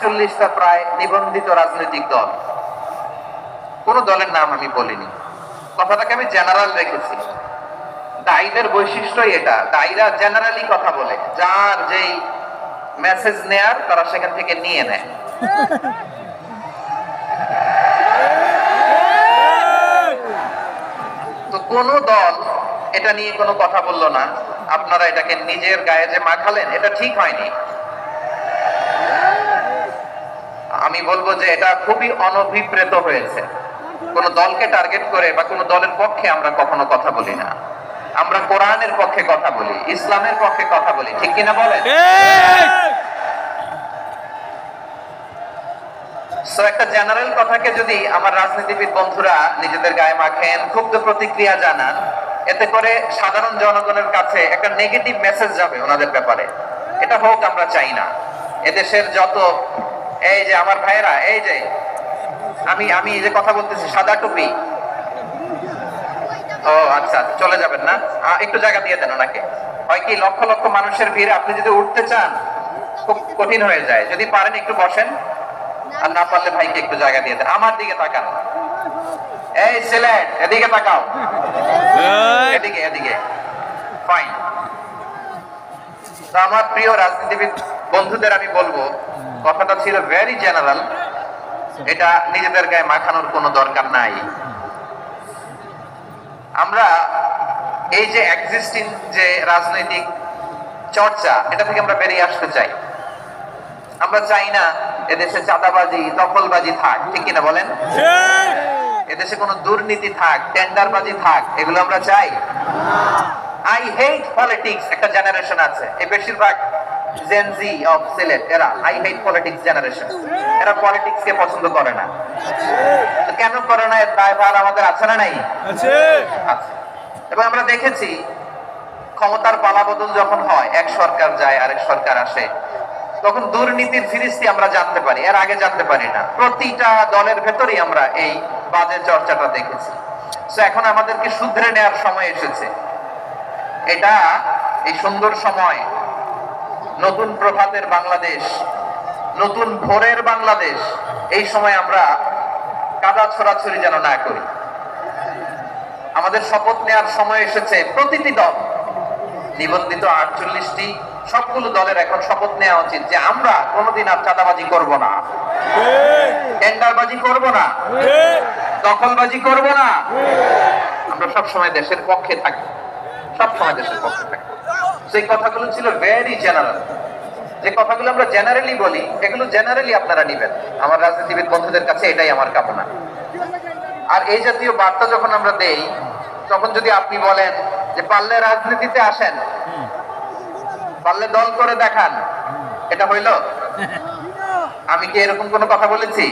48টা প্রায় নিবন্ধিত রাজনৈতিক দল। কোন দলের নাম আমি বলিনি, কথাটাকে আমি জেনারেল রেখেছি। দায়ীদের বৈশিষ্ট্যই এটা, দায়ীরা জেনারেলি কথা বলে, যার যেই মেসেজ নেয়ার তারা সেখান থেকে নিয়ে নেয়। তো কোন দল এটা নিয়ে কোনো কথা বললো না, আপনারা এটাকে নিজের গায়ে যে মাখালেন, এটা ঠিক হয়নি। আমি বলবো যে এটা খুবই অনভিপ্রেত হয়েছে। কোন দলকে টার্গেট করে বা কোন দলের পক্ষে আমরা কখনো কথা বলি না। আমরা কোরআনের পক্ষে কথা বলি, ইসলামের পক্ষে কথা বলি, ঠিক কিনা বলেন? একটা জেনারেল কথাকে যদি আমার রাজনীতিবিদ বন্ধুরা নিজেদের গায়ে মাখেন, ক্ষুব্ধ প্রতিক্রিয়া জানান, এতে করে সাধারণ জনগণের কাছে একটা নেগেটিভ মেসেজ যাবে ওনাদের ব্যাপারে। এটা হোক আমরা চাই না। এদেশের যত এই যে আমার ভাইয়েরা, এই যে আমি এই যে কথা বলতেছি, সাদা টুপি, ও আচ্ছা চলে যাবেন না, একটু জায়গা দিয়ে দেন ওনাকে। হয় কি লক্ষ লক্ষ মানুষের ভিড়ে আপনি যদি উঠতে চান খুব কঠিন হয়ে যায়। যদি পারেন একটু বসেন, আর না পারলে ভাইকে একটু জায়গা দিয়ে দেন। আমার দিকে তাকান, এই সিলেট এদিকে তাকাও, এদিকে এদিকে, ফাইন। তো আমার প্রিয় রাজনীতিবিদ বন্ধুদের আমি বলবো, কথাটা ছিল ভেরি জেনারেল, এটা নিজেদের গায়ে মাখানোর কোনো দরকার নাই। আমরা এই যে এক্সিস্টিং যে রাজনৈতিক চর্চা, এটা থেকে আমরা বেরিয়ে আসতে চাই। আমরা চাই না এদেশে চাঁদাবাজি, দখলবাজি থাক, ঠিক কিনা বলেন? এদেশে কোনো দুর্নীতি থাক, টেন্ডারবাজি থাক, এগুলো আমরা চাই। আই হেট পলিটিক্স একটা জেনারেশন আছে, এই বেশিরভাগ জেন জি অফ সিলেট, এরা আই হেট পলিটিক্স জেনারেশন। এরা পলিটিক্স কে পছন্দ করে না। কেন করে না, এর দায়ভার আমাদের আছে না নাই? আছে। এবং আমরা দেখেছি ক্ষমতার পালাবদল যখন হয়, এক সরকার যায় আরেক সরকার আসে, তখন দুর্নীতির ফিরিস্তি আমরা জানতে পারি, এর আগে জানতে পারি না। প্রতিটা দলের ভেতরেই আমরা এই বাজে চর্চাটা দেখেছি। তো এখন আমাদেরকে শুধরে নেওয়ার সময় এসেছে। এটা এই সুন্দর সময়, নতুন প্রভাতের বাংলাদেশ, নতুন ভোরের বাংলাদেশ, এই সময় আমরা কাদা ছোড়াছড়ি যেন না করি। আমাদের শপথ নেওয়ার সময় এসেছে। প্রতিটি দল, নিবন্ধিত 48টি, সবগুলো দলের এখন শপথ নেওয়া উচিত যে আমরা কোনোদিন আর চাঁদাবাজি করব না, টেন্ডারবাজি করব না, দখলবাজি করব না। আমরা সবসময় দেশের পক্ষে থাকি, সবসময় দেশের পক্ষে থাকি। সেই কথাগুলো ছিল ভেরি জেনারেল। যে কথাগুলো আমরা জেনারেলি বলি, এগুলো জেনারেলি আপনারা নিবেন। আমার রাজনীতিবিদ বন্ধুদের কাছে এটাই আমার কামনা। আর এই জাতীয় বার্তা যখন আমরা দেই, তখন যদি আপনি বলেন যে পারলে রাজনীতিতে আসেন, পারলে দল করে দেখান, এটা হইল? আমি কি এরকম কোনো কথা বলেছি?